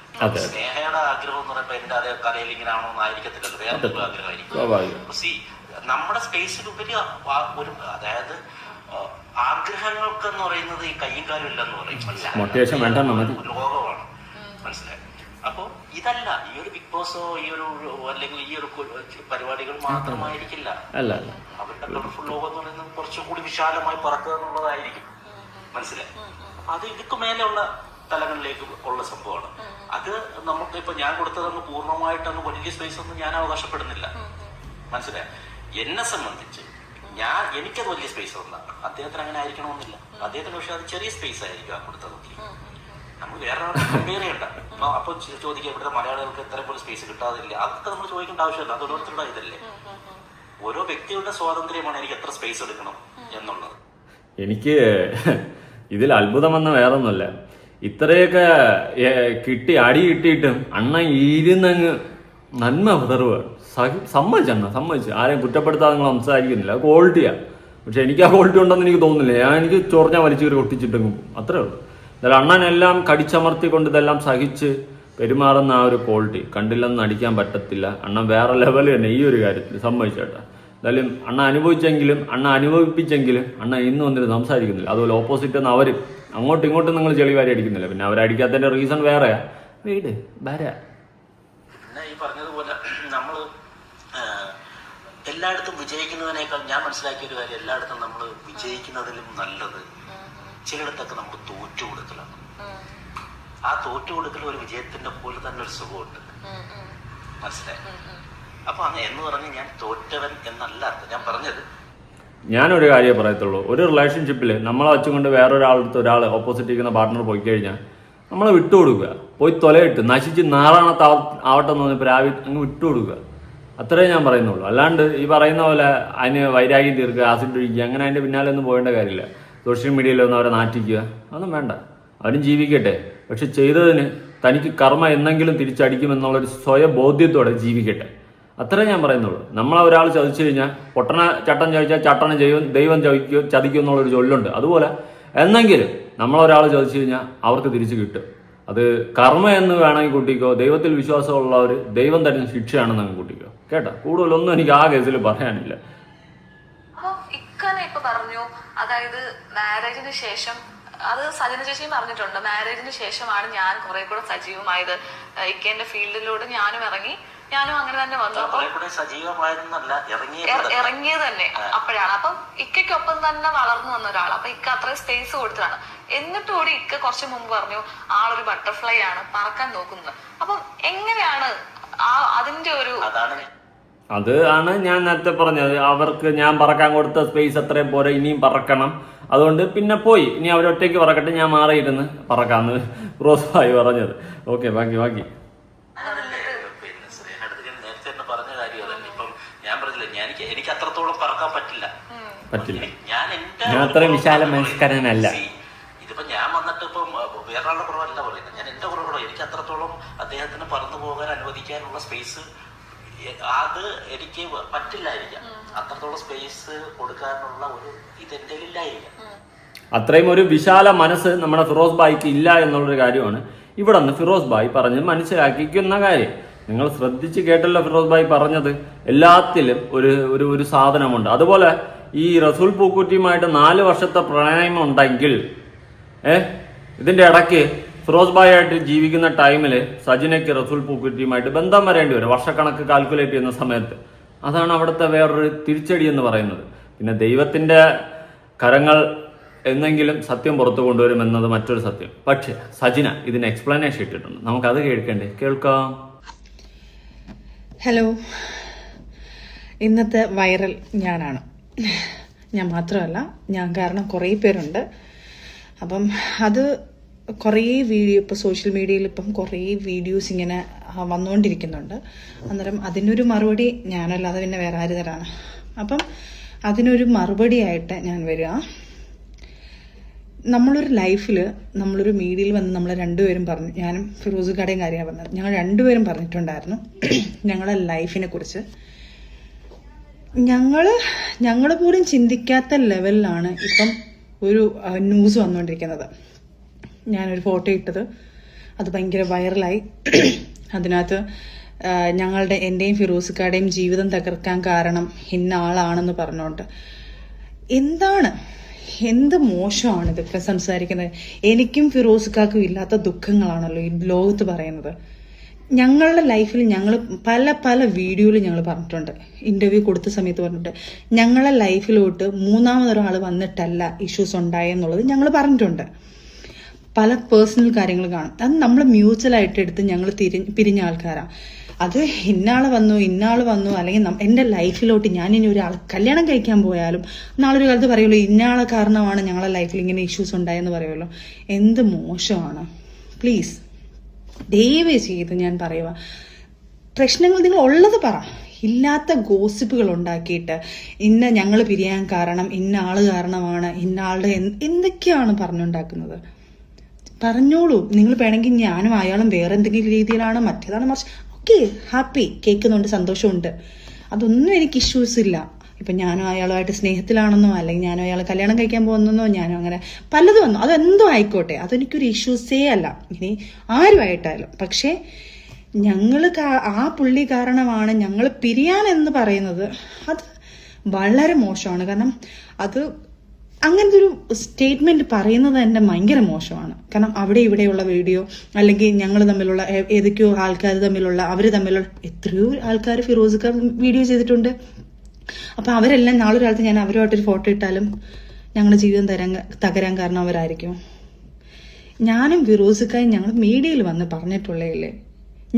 സ്നേഹയുടെ ആഗ്രഹം എന്ന് പറയുമ്പോ എന്റെ അതേ കലയിൽ ഇങ്ങനെ ആണോ എന്ന് ആയിരിക്കത്തില്ലല്ലോ, വേറെ ആഗ്രഹമായിരിക്കും. നമ്മുടെ സ്പേസിലുപരി ഒരു, അതായത് ആഗ്രഹങ്ങൾക്ക് പറയുന്നത് ഈ കയ്യും കാലും ഇല്ലെന്ന് പറയും, ലോകമാണ്. മനസ്സിലായി? അപ്പൊ ഇതല്ല ഈ ഒരു ബിഗ് ബോസോ ഈ ഒരു അല്ലെങ്കിൽ ഈ ഒരു പരിപാടികൾ മാത്രമായിരിക്കില്ല. അവരുടെ കളർഫുൾ ലോകം എന്ന് പറയുന്നത് കുറച്ചുകൂടി വിശാലമായി പറക്കുക എന്നുള്ളതായിരിക്കും. മനസ്സിലായി? അത് ഇതിക്ക് മേലെയുള്ള തലങ്ങളിലേക്ക് ഉള്ള സംഭവമാണ്. അത് നമുക്ക് ഇപ്പൊ ഞാൻ കൊടുത്തതങ്ങ് പൂർണ്ണമായിട്ടങ്ങ് വലിയ സ്പേസ് ഒന്നും ഞാൻ അവകാശപ്പെടുന്നില്ല. മനസ്സിലായി? എന്നെ സംബന്ധിച്ച് എനിക്കത് വലിയ സ്പേസ് ഒന്നാണ്. അദ്ദേഹത്തിന് അങ്ങനെ ആയിരിക്കണമെന്നില്ല. അദ്ദേഹത്തിന് പക്ഷെ അത് ചെറിയ സ്പേസ് ആയിരിക്കും ആ കൊടുത്തത്. നമ്മൾ വേറെ കമ്പയർ ചെയ്യണ്ട. അപ്പൊ ചോദിക്കുക ഇവിടുത്തെ മലയാളികൾക്ക് ഇത്ര പോലും സ്പേസ് കിട്ടാതില്ല, അതൊക്കെ നമ്മൾ ചോദിക്കേണ്ട ആവശ്യമില്ല. അത് ഓരോരുത്തരുടെ ഇതല്ലേ. ഓരോ വ്യക്തിയുടെ സ്വാതന്ത്ര്യമാണ് എനിക്ക് എത്ര സ്പേസ് എടുക്കണം എന്നുള്ളത്. എനിക്ക് ഇതിൽ അത്ഭുതമെന്ന വേറൊന്നുമല്ല, ഇത്രയൊക്കെ കിട്ടി അടി കിട്ടിയിട്ടും അണ്ണ ഇരുന്നങ്ങ് നന്മ വിതറുക. സമ്മതിച്ചു. ആരെയും കുറ്റപ്പെടുത്താതെ നിങ്ങൾ സംസാരിക്കുന്നില്ല. അത് ക്വാളിറ്റിയാണ്. പക്ഷെ എനിക്ക് ആ ക്വാളിറ്റി ഉണ്ടെന്ന് എനിക്ക് തോന്നുന്നില്ല. എനിക്ക് ചൊറിഞ്ഞാൽ വലിച്ചു കയറി ഒട്ടിച്ചിട്ടെങ്കിൽ അത്രേ ഉള്ളൂ. എന്നാലും അണ്ണനെല്ലാം കടിച്ചമർത്തിക്കൊണ്ട് ഇതെല്ലാം സഹിച്ച് പെരുമാറുന്ന ആ ഒരു ക്വാളിറ്റി കണ്ടില്ലെന്ന് നടിക്കാൻ പറ്റത്തില്ല. അണ്ണൻ വേറെ ലെവൽ തന്നെ ഈ ഒരു കാര്യത്തിൽ. സമ്മതിച്ചേട്ടാ. എന്തായാലും അണ്ണ അനുഭവിപ്പിച്ചെങ്കിലും അണ്ണ ഇന്ന് വന്നിട്ട് സംസാരിക്കുന്നില്ല. അതുപോലെ ഓപ്പോസിറ്റ് നിന്ന് അവർ അങ്ങോട്ടും ഇങ്ങോട്ടും നിങ്ങൾ ചെളിവാരി അടിക്കുന്നില്ല. പിന്നെ അവരടിക്കാത്തതിന്റെ റീസൺ വേറെയാ. വീട് വരാ. പിന്നെ ഈ പറഞ്ഞതുപോലെ നമ്മള് എല്ലായിടത്തും വിജയിക്കുന്നതിനേക്കാൾ ഞാൻ മനസ്സിലാക്കിയ ഒരു കാര്യം, എല്ലായിടത്തും നമ്മൾ വിജയിക്കുന്നതിലും നല്ലത് ചിലയിടത്തൊക്കെ നമ്മൾ തോറ്റു കൊടുക്കലാണ്. ആ തോറ്റു കൊടുക്കൽ ഒരു വിജയത്തിന്റെ പോലെ തന്നെ ഒരു സുഖമുണ്ട്. മനസ്സിലായി? അപ്പൊ എന്ന് പറഞ്ഞ് ഞാൻ തോറ്റവൻ എന്നല്ല ഞാൻ പറഞ്ഞത്. ഞാനൊരു കാര്യമേ പറയത്തുള്ളൂ. ഒരു റിലേഷൻഷിപ്പിൽ നമ്മളെ വെച്ചുകൊണ്ട് വേറൊരാളടുത്ത് ഒരാൾ ഓപ്പോസിറ്റ് ഇരിക്കുന്ന പാർട്ട്ണർ പോയി കഴിഞ്ഞാൽ നമ്മളെ വിട്ടുകൊടുക്കുക. പോയി തൊലയിട്ട് നശിച്ച് നാറാണത്ത് ആവട്ടെ എന്ന് പറഞ്ഞപ്പോൾ അങ്ങ് വിട്ടുകൊടുക്കുക. അത്രേ ഞാൻ പറയുന്നുള്ളൂ. അല്ലാണ്ട് ഈ പറയുന്ന പോലെ അതിന് വൈരാഗ്യം തീർക്കുക, ആസിഡ് ഒഴിക്കുക, അങ്ങനെ അതിൻ്റെ പിന്നാലെ ഒന്നും പോകേണ്ട കാര്യമില്ല. സോഷ്യൽ മീഡിയയിലൊന്നും അവരെ നാറ്റിക്കുക, അതൊന്നും വേണ്ട. അവരും ജീവിക്കട്ടെ. പക്ഷെ ചെയ്തതിന് തനിക്ക് കർമ്മ എന്നെങ്കിലും തിരിച്ചടിക്കുമെന്നുള്ളൊരു സ്വയം ബോധ്യത്തോടെ ജീവിക്കട്ടെ. അത്രേ ഞാൻ പറയുന്നുള്ളൂ. നമ്മളെ ഒരാൾ ചതിച്ചു കഴിഞ്ഞാൽ പൊട്ടണ ചട്ടം ചതിച്ചാൽ ചട്ടണ ദൈവം ചതിക്കും എന്നുള്ളൊരു ചൊല്ലുണ്ട്. അതുപോലെ എന്നെങ്കിലും നമ്മളൊരാൾ ചതിച്ചു കഴിഞ്ഞാൽ അവർക്ക് തിരിച്ചു കിട്ടും. അത് കർമ്മ എന്ന് വേണമെങ്കിൽ കൂട്ടിക്കോ, ദൈവത്തിൽ വിശ്വാസമുള്ളവർ ദൈവം തരുന്ന ശിക്ഷയാണെന്ന് അങ്ങ് കൂട്ടിക്കോ. കേട്ടോ? കൂടുതലൊന്നും എനിക്ക് ആ കേസിൽ പറയാനില്ല. അപ്പൊ ഇക്കനെ ഇപ്പൊ പറഞ്ഞു, അതായത് മാരേജിന് ശേഷം, അത് സജന ചേച്ചിയും പറഞ്ഞിട്ടുണ്ട്, മാരേജിന് ശേഷമാണ് ഞാൻ കുറെ കൂടെ സജീവമായത്. ഇക്കേന്റെ ഫീൽഡിലൂടെ ഞാനും ഇറങ്ങി, ഞാനും അങ്ങനെ തന്നെ വന്നു. ഇറങ്ങിയത് തന്നെ അപ്പോഴാണ്. അപ്പം ഇക്കൊപ്പം തന്നെ വളർന്നു വന്ന ഒരാൾ. അപ്പൊ ഇക്ക അത്രയും സ്പേസ് കൊടുത്തതാണ്. എന്നിട്ട് കൂടി ഇക്ക കുറച്ച് മുമ്പ് പറഞ്ഞു ആളൊരു ബട്ടർഫ്ലൈ ആണ്, പറക്കാൻ നോക്കുന്നത്. അപ്പം എങ്ങനെയാണ് അതിന്റെ ഒരു അത് ആണ് ഞാൻ നേരത്തെ പറഞ്ഞത്. അവർക്ക് ഞാൻ പറക്കാൻ കൊടുത്ത സ്പേസ് അത്രയും പോരെ, ഇനിയും പറക്കണം. അതുകൊണ്ട് പിന്നെ പോയി, ഇനി അവരൊറ്റയ്ക്ക് പറക്കട്ടെ, ഞാൻ മാറിയിരുന്ന് പറക്കാന്ന് റോസായി പറഞ്ഞത്. ഓക്കെ, ബാക്കി പറഞ്ഞ കാര്യം അതന്നെ. ഇപ്പം ഞാൻ പറഞ്ഞില്ല, എനിക്ക് അത്രത്തോളം പറക്കാൻ പറ്റില്ല. ഞാൻ അത്രയും വിശാല മനസ്കരനല്ല. ഇതിപ്പോ ഞാൻ വന്നിട്ട് ഇപ്പം വേറൊരാളുടെ കുറവല്ല പറയുന്നത്, ഞാൻ എന്റെ കുറവുള്ള എനിക്ക് അത്രത്തോളം അദ്ദേഹത്തിന് പറന്നു പോകാൻ അനുവദിക്കാനുള്ള സ്പേസ് അത് എനിക്ക് പറ്റില്ലായിരിക്കാം. അത്രത്തോളം സ്പേസ് കൊടുക്കാനുള്ള ഒരു ഇത് എന്റെ ഇല്ലായിരിക്കാം. അത്രയും ഒരു വിശാല മനസ്സ് നമ്മുടെ ഫിറോസ് ബായിക്ക് ഇല്ല എന്നുള്ളൊരു കാര്യമാണ് ഇവിടെ നിന്ന് ഫിറോസ് ബായി പറഞ്ഞ് മനസ്സിലാക്കിക്കുന്ന കാര്യം. നിങ്ങൾ ശ്രദ്ധിച്ച് കേട്ടല്ലോ ഫിറോസ് ബായി പറഞ്ഞത്. എല്ലാത്തിലും ഒരു സാധനമുണ്ട്. അതുപോലെ ഈ റസൂൽ പൂക്കുറ്റിയുമായിട്ട് 4 വർഷത്തെ പ്രണയമുണ്ടെങ്കിൽ ഇതിന്റെ ഇടയ്ക്ക് ഫിറോസ് ബായി ആയിട്ട് ജീവിക്കുന്ന ടൈമിൽ സജിനയ്ക്ക് റസൂൽ പൂക്കുറ്റിയുമായിട്ട് ബന്ധം വരേണ്ടി വരും, വർഷക്കണക്ക് കാൽക്കുലേറ്റ് ചെയ്യുന്ന സമയത്ത്. അതാണ് അവിടുത്തെ വേറൊരു തിരിച്ചടി എന്ന് പറയുന്നത്. പിന്നെ ദൈവത്തിന്റെ കരങ്ങൾ എന്നെങ്കിലും സത്യം പുറത്തു കൊണ്ടുവരും എന്നത് മറ്റൊരു സത്യം. പക്ഷെ സജിന ഇതിന് എക്സ്പ്ലനേഷൻ ഇട്ടിട്ടുണ്ട്, നമുക്കത് കേൾക്കാം. ഹലോ, ഇന്നത്തെ വൈറൽ ഞാനാണ്. ഞാൻ മാത്രമല്ല, ഞാൻ കാരണം കുറേ പേരുണ്ട്. അപ്പം അത് കുറേ വീഡിയോ ഇപ്പോൾ സോഷ്യൽ മീഡിയയിൽ ഇപ്പം കുറേ വീഡിയോസ് ഇങ്ങനെ വന്നുകൊണ്ടിരിക്കുന്നുണ്ട്. അന്നേരം അതിനൊരു മറുപടി ഞാനല്ലാതെ പിന്നെ വേറെ ആര് തരാണ്. അപ്പം അതിനൊരു മറുപടിയായിട്ട് ഞാൻ വരിക. നമ്മളൊരു ലൈഫിൽ നമ്മളൊരു മീഡിയയിൽ വന്ന് നമ്മൾ രണ്ടുപേരും പറഞ്ഞു, ഞാനും ഫിറോസ് കടയും കാര്യമാണ് പറഞ്ഞത്, ഞങ്ങൾ രണ്ടുപേരും പറഞ്ഞിട്ടുണ്ടായിരുന്നു ഞങ്ങളുടെ ലൈഫിനെ കുറിച്ച്. ഞങ്ങൾ പോലും ചിന്തിക്കാത്ത ലെവലിലാണ് ഇപ്പം ഒരു ന്യൂസ് വന്നുകൊണ്ടിരിക്കുന്നത്. ഞാനൊരു ഫോട്ടോ ഇട്ടത് അത് ഭയങ്കര വൈറലായി. അതിനകത്ത് എൻ്റെയും ഫിറോസിക്കാടെയും ജീവിതം തകർക്കാൻ കാരണം ഇന്ന ആളാണെന്ന് പറഞ്ഞുകൊണ്ട്. എന്ത് മോശമാണ് ഇതൊക്കെ സംസാരിക്കുന്നത്. എനിക്കും ഫിറോസിക്കാക്കും ഇല്ലാത്ത ദുഃഖങ്ങളാണല്ലോ ഈ ലോകത്ത് പറയുന്നത്. ഞങ്ങളുടെ ലൈഫിൽ ഞങ്ങൾ പല വീഡിയോയിൽ ഞങ്ങൾ പറഞ്ഞിട്ടുണ്ട്, ഇന്റർവ്യൂ കൊടുത്ത സമയത്ത് പറഞ്ഞിട്ടുണ്ട്, ഞങ്ങളുടെ ലൈഫിലോട്ട് മൂന്നാമതൊരാൾ വന്നിട്ടല്ല ഇഷ്യൂസ് ഉണ്ടായെന്നുള്ളത് ഞങ്ങൾ പറഞ്ഞിട്ടുണ്ട്. പല പേഴ്സണൽ കാര്യങ്ങൾ കാണും. അത് നമ്മൾ മ്യൂച്വലായിട്ട് എടുത്ത് ഞങ്ങൾ പിരിഞ്ഞ ആൾക്കാരാണ്. അത് ഇന്നാള് വന്നു അല്ലെങ്കിൽ എൻ്റെ ലൈഫിലോട്ട് ഞാൻ ഇനി ഒരാൾ കല്യാണം കഴിക്കാൻ പോയാലും നാളൊരു കാലത്ത് പറയുമല്ലോ ഇന്നാളെ കാരണമാണ് ഞങ്ങളുടെ ലൈഫിൽ ഇങ്ങനെ ഇഷ്യൂസ് ഉണ്ടായെന്ന് പറയുമല്ലോ. എന്ത് മോശമാണ്. പ്ലീസ് ദയവ് ചെയ്ത് ഞാൻ പറയുക, പ്രശ്നങ്ങൾ നിങ്ങൾ ഉള്ളത് പറ. ഇല്ലാത്ത ഗോസിപ്പുകൾ ഉണ്ടാക്കിയിട്ട് ഞങ്ങൾ പിരിയാൻ കാരണം ഇന്ന ആള് കാരണമാണ്, ഇന്ന ആളുടെ എന്തൊക്കെയാണ് പറഞ്ഞുണ്ടാക്കുന്നത്. പറഞ്ഞോളൂ. നിങ്ങൾ വേണമെങ്കിൽ ഞാനും അയാളും വേറെ എന്തെങ്കിലും രീതിയിലാണ് മറ്റേതാണ് മറിച്ച് ഓക്കെ, ഹാപ്പി, കേൾക്കുന്നുണ്ട്, സന്തോഷമുണ്ട്. അതൊന്നും എനിക്ക് ഇഷ്യൂസ് ഇല്ല. ഇപ്പം ഞാനും അയാളുമായിട്ട് സ്നേഹത്തിലാണെന്നോ അല്ലെങ്കിൽ ഞാനും അയാൾ കല്യാണം കഴിക്കാൻ പോകുന്നെന്നോ ഞാനും അങ്ങനെ പലതും വന്നു, അതെന്തോ ആയിക്കോട്ടെ, അതെനിക്കൊരു ഇഷ്യൂസേ അല്ല ഇനി ആരുമായിട്ടായാലും. പക്ഷേ ആ പുള്ളി കാരണമാണ് ഞങ്ങൾ പിരിയാനെന്ന് പറയുന്നത് അത് വളരെ മോശമാണ്. കാരണം അത് അങ്ങനത്തെ ഒരു സ്റ്റേറ്റ്മെന്റ് പറയുന്നത് തന്നെ ഭയങ്കര മോശമാണ്. കാരണം അവിടെ ഇവിടെയുള്ള വീഡിയോ അല്ലെങ്കിൽ ഞങ്ങൾ തമ്മിലുള്ള ഏതൊക്കെയോ ആൾക്കാർ തമ്മിലുള്ള എത്രയോ ആൾക്കാർ ഫിറോസ്ഖാൻ വീഡിയോ ചെയ്തിട്ടുണ്ട്. അപ്പൊ അവരെല്ലാം നാളൊരാളത്ത് ഞാൻ അവരുമായിട്ടൊരു ഫോട്ടോ ഇട്ടാലും ഞങ്ങളുടെ ജീവിതം തകരാൻ കാരണം അവരായിരിക്കും. ഞാനും ഫിറോസ്ഖായും ഞങ്ങൾ മീഡിയയിൽ വന്ന് പറഞ്ഞിട്ടുള്ളതല്ലേ,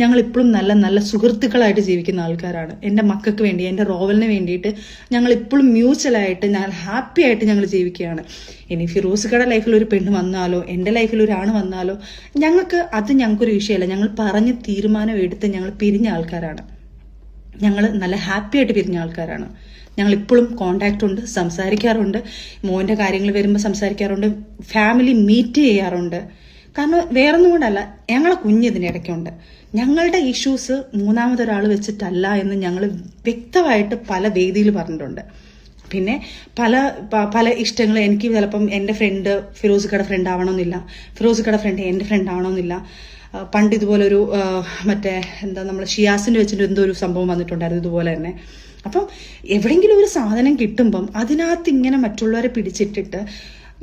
ഞങ്ങൾ ഇപ്പോഴും നല്ല നല്ല സുഹൃത്തുക്കളായിട്ട് ജീവിക്കുന്ന ആൾക്കാരാണ്. എൻ്റെ മക്കൾക്ക് വേണ്ടി, എൻ്റെ റോവലിന് വേണ്ടിയിട്ട് ഞങ്ങൾ ഇപ്പോഴും മ്യൂച്വലായിട്ട് ഞങ്ങൾ ഹാപ്പി ആയിട്ട് ഞങ്ങൾ ജീവിക്കുകയാണ്. ഇനി ഫിറോസ്ഖയുടെ ലൈഫിൽ ഒരു പെണ്ണ് വന്നാലോ എൻ്റെ ലൈഫിൽ ഒരാണ് വന്നാലോ ഞങ്ങൾക്കൊരു വിഷയമല്ല. ഞങ്ങൾ പറഞ്ഞ് തീരുമാനം എടുത്ത് ഞങ്ങൾ പിരിഞ്ഞ ആൾക്കാരാണ്. ഞങ്ങൾ നല്ല ഹാപ്പി ആയിട്ട് പിരിഞ്ഞ ആൾക്കാരാണ്. ഞങ്ങൾ ഇപ്പോഴും കോണ്ടാക്ട് ഉണ്ട്, സംസാരിക്കാറുണ്ട്, മോൻ്റെ കാര്യങ്ങൾ വരുമ്പോൾ സംസാരിക്കാറുണ്ട്, ഫാമിലി മീറ്റ് ചെയ്യാറുണ്ട്. കാരണം വേറൊന്നും കൊണ്ടല്ല, ഞങ്ങളെ കുഞ്ഞിതിനിടയ്ക്കുണ്ട്. ഞങ്ങളുടെ ഇഷ്യൂസ് മൂന്നാമതൊരാൾ വെച്ചിട്ടല്ല എന്ന് ഞങ്ങൾ വ്യക്തമായിട്ട് പല വേദിയിൽ പറഞ്ഞിട്ടുണ്ട്. പിന്നെ പല ഇഷ്ടങ്ങൾ എനിക്ക് ചിലപ്പം എൻ്റെ ഫ്രണ്ട് ഫിറോസ്ഖയുടെ ഫ്രണ്ട് ആവണമെന്നില്ല, ഫിറോസ്ഖയുടെ ഫ്രണ്ട് എൻ്റെ ഫ്രണ്ട് ആവണമെന്നില്ല. പണ്ട് ഇതുപോലെ ഒരു നമ്മൾ ഷിയാസിൻ്റെ വെച്ചിട്ട് എന്തോ ഒരു സംഭവം വന്നിട്ടുണ്ടായിരുന്നു ഇതുപോലെ തന്നെ. അപ്പം എവിടെയെങ്കിലും ഒരു സാധനം കിട്ടുമ്പം അതിനകത്ത് ഇങ്ങനെ മറ്റുള്ളവരെ പിടിച്ചിട്ടിട്ട്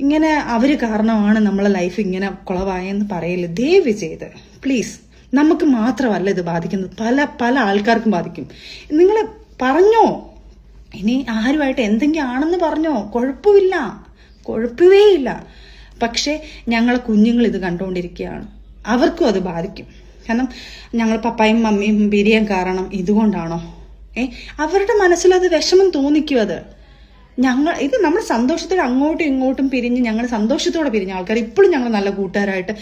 ഇങ്ങനെ അവർ കാരണമാണ് നമ്മളെ ലൈഫ് ഇങ്ങനെ കുളവായെന്ന് പറയില്ല ദയവ് ചെയ്ത് പ്ലീസ്. നമുക്ക് മാത്രമല്ല ഇത് ബാധിക്കുന്നത്, പല ആൾക്കാർക്കും ബാധിക്കും. നിങ്ങൾ പറഞ്ഞോ, ഇനി ആരുമായിട്ട് എന്തെങ്കിലും ആണെന്ന് പറഞ്ഞോ, കുഴപ്പമേ ഇല്ല. പക്ഷെ ഞങ്ങളെ കുഞ്ഞുങ്ങൾ ഇത് കണ്ടുകൊണ്ടിരിക്കുകയാണ്, അവർക്കും അത് ബാധിക്കും. കാരണം ഞങ്ങൾ പപ്പായും മമ്മിയും പിരിയാൻ കാരണം ഇതുകൊണ്ടാണോ? അവരുടെ മനസ്സിലത് വിഷമം തോന്നിക്കും. ഇത് നമ്മൾ സന്തോഷത്തോടെ അങ്ങോട്ടും ഇങ്ങോട്ടും പിരിഞ്ഞ് ഞങ്ങൾ സന്തോഷത്തോടെ പിരിഞ്ഞ ആൾക്കാർ ഇപ്പോഴും ഞങ്ങൾ നല്ല കൂട്ടുകാരായിട്ട്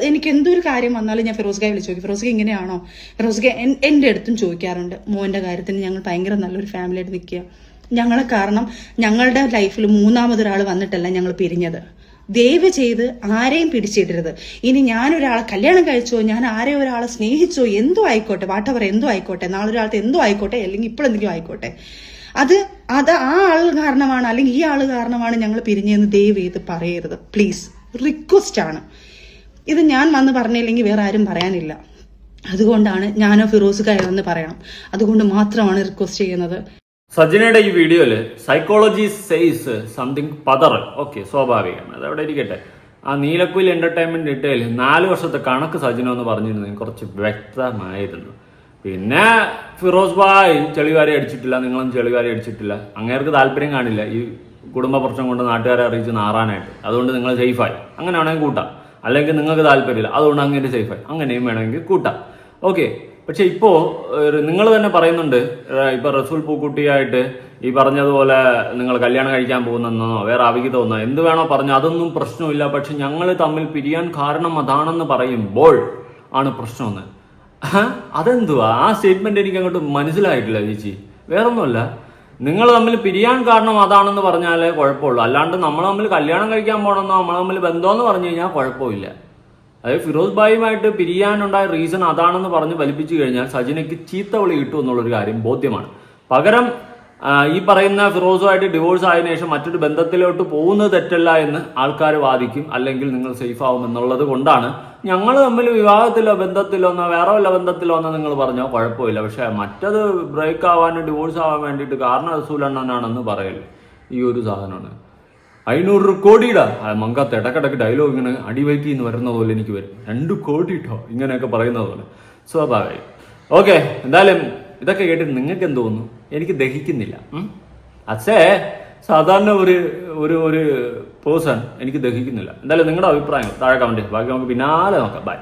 എനിക്ക് എന്തൊരു കാര്യം വന്നാലും ഞാൻ ഫിറോസ്ഖയെ വിളിച്ചു നോക്കി, ഫിറോസ്ഖ ഇങ്ങനെയാണോ? ഫിറോസ്ഖ എൻ്റെ അടുത്തും ചോദിക്കാറുണ്ട്. മോൻ്റെ കാര്യത്തിന് ഞങ്ങൾ ഭയങ്കര നല്ലൊരു ഫാമിലി ആയിട്ട് നിൽക്കുക. ഞങ്ങളെ കാരണം ഞങ്ങളുടെ ലൈഫിൽ മൂന്നാമതൊരാൾ വന്നിട്ടല്ല ഞങ്ങൾ പിരിഞ്ഞത്. ദയവ് ചെയ്ത് ആരെയും പിടിച്ചിടരുത്. ഇനി ഞാനൊരാളെ കല്യാണം കഴിച്ചോ, ഞാൻ ആരെയും ഒരാളെ സ്നേഹിച്ചോ, എന്തോ ആയിക്കോട്ടെ, വാട്ടവർ എന്തോ ആയിക്കോട്ടെ, നാളെ ഒരാളത്തെ എന്തോ ആയിക്കോട്ടെ, അല്ലെങ്കിൽ ഇപ്പോഴെന്തെങ്കിലും ആയിക്കോട്ടെ, അത് ആ ആൾ കാരണമാണ് അല്ലെങ്കിൽ ഈ ആൾ കാരണമാണ് ഞങ്ങൾ പിരിഞ്ഞെന്ന് ദയവ് ചെയ്ത് പറയരുത് പ്ലീസ്. റിക്വസ്റ്റ് ആണ് ഇത്. ഞാൻ വന്ന് പറഞ്ഞില്ലെങ്കിൽ വേറെ ആരും പറയാനില്ല. അതുകൊണ്ടാണ് ഞാനോ ഫിറോസ്ഖായോ എന്ന് പറയണം. അതുകൊണ്ട് മാത്രമാണ് റിക്വസ്റ്റ് ചെയ്യുന്നത്. സജിനയുടെ ഈ വീഡിയോയില് സൈക്കോളജി സെയ്സ് സംതിങ് പതർ, ഓക്കെ, സ്വാഭാവികമാണ്, അതവിടെ ഇരിക്കട്ടെ. ആ നീലക്കുയിൽ എന്റർടൈൻമെന്റ് ഡീറ്റെയിൽ 4 വർഷത്തെ കണക്ക് സജിന എന്ന് പറഞ്ഞിരുന്നെങ്കിൽ കുറച്ച് വ്യക്തമായിരുന്നു. പിന്നെ ഫിറോസ് ഭായ് ചെളിവാരി അടിച്ചിട്ടില്ല, നിങ്ങളും ചെളിവാരി അടിച്ചിട്ടില്ല. അങ്ങേർക്ക് താല്പര്യം കാണില്ല ഈ കുടുംബ പ്രശ്നം കൊണ്ട് നാട്ടുകാരെ അറിയിച്ച് നാറാനായിട്ട്. അതുകൊണ്ട് നിങ്ങൾ സേഫായി, അങ്ങനെ വേണമെങ്കിൽ കൂട്ടാം. അല്ലെങ്കിൽ നിങ്ങൾക്ക് താല്പര്യമില്ല, അതുകൊണ്ട് അങ്ങനെ സേഫായി, അങ്ങനെയും വേണമെങ്കിൽ കൂട്ടാം. ഓക്കെ. പക്ഷെ ഇപ്പോ നിങ്ങൾ തന്നെ പറയുന്നുണ്ട്, ഇപ്പൊ റസൂൽ പൂക്കുട്ടിയായിട്ട് ഈ പറഞ്ഞതുപോലെ നിങ്ങൾ കല്യാണം കഴിക്കാൻ പോകുന്നെന്നോ വേറെ അവിഹിതമെന്നോ എന്ത് വേണോ പറഞ്ഞു, അതൊന്നും പ്രശ്നമില്ല. പക്ഷെ ഞങ്ങൾ തമ്മിൽ പിരിയാൻ കാരണം അതാണെന്ന് പറയുമ്പോൾ ആണ് പ്രശ്നമെന്ന്. അതെന്തുവാ ആ സ്റ്റേറ്റ്മെന്റ്? എനിക്ക് അങ്ങോട്ട് മനസ്സിലായിട്ടില്ല ചേച്ചി. വേറൊന്നുമല്ല, നിങ്ങൾ തമ്മിൽ പിരിയാൻ കാരണം അതാണെന്ന് പറഞ്ഞാലേ കുഴപ്പമുള്ളൂ. അല്ലാണ്ട് നമ്മൾ തമ്മിൽ കല്യാണം കഴിക്കാൻ പോകണമെന്നോ നമ്മൾ തമ്മിൽ ബന്ധമെന്ന് പറഞ്ഞു കഴിഞ്ഞാൽ കുഴപ്പമില്ല. അതായത് ഫിറോസ് ഭായിയുമായിട്ട് പിരിയാനുണ്ടായ റീസൺ അതാണെന്ന് പറഞ്ഞ് വലിപ്പിച്ചു കഴിഞ്ഞാൽ സജിനയ്ക്ക് ചീത്ത വിളി കിട്ടും എന്നുള്ളൊരു കാര്യം ബോധ്യമാണ്. പകരം ഈ പറയുന്ന ഫിറോസുമായിട്ട് ഡിവോഴ്സ് ആയതിനു ശേഷം മറ്റൊരു ബന്ധത്തിലോട്ട് പോകുന്നത് തെറ്റല്ല എന്ന് ആൾക്കാർ വാദിക്കും, അല്ലെങ്കിൽ നിങ്ങൾ സേഫ് ആവും എന്നുള്ളത് കൊണ്ടാണ് ഞങ്ങൾ തമ്മിൽ വിവാഹത്തിലോ ബന്ധത്തിലോ എന്നോ വേറെ വല്ല ബന്ധത്തിലോ എന്നോ നിങ്ങൾ പറഞ്ഞോ കുഴപ്പമില്ല. പക്ഷെ മറ്റത് ബ്രേക്ക് ആവാനും ഡിവോഴ്സ് ആവാൻ വേണ്ടിയിട്ട് കാരണം റസൂലണ്ണനാണെന്ന് പറയല്ലേ ഈ ഒരു സാധനമാണ്. 500 കോടിയുടെ മങ്കാത്ത ഇടക്കിടക്ക് ഡയലോഗ് ഇങ്ങനെ അടിവയറ്റി എന്ന് വരുന്ന പോലെ എനിക്ക് വരും. 2 കോടി ഇട്ടോ ഇങ്ങനെയൊക്കെ പറയുന്നത് പോലെ സ്വാഭാവികം. ഓക്കെ, എന്തായാലും ഇതൊക്കെ കേട്ടിട്ട് നിങ്ങൾക്ക് എന്ത് തോന്നുന്നു? എനിക്ക് ദഹിക്കുന്നില്ല. അച്ഛേ സാധാരണ ഒരു പേഴ്സൺ എനിക്ക് ദഹിക്കുന്നില്ല. എന്തായാലും നിങ്ങളുടെ അഭിപ്രായങ്ങൾ താഴെ കമന്റ്, ബാക്കി നമുക്ക് പിന്നാലെ നോക്കാം. ബൈ.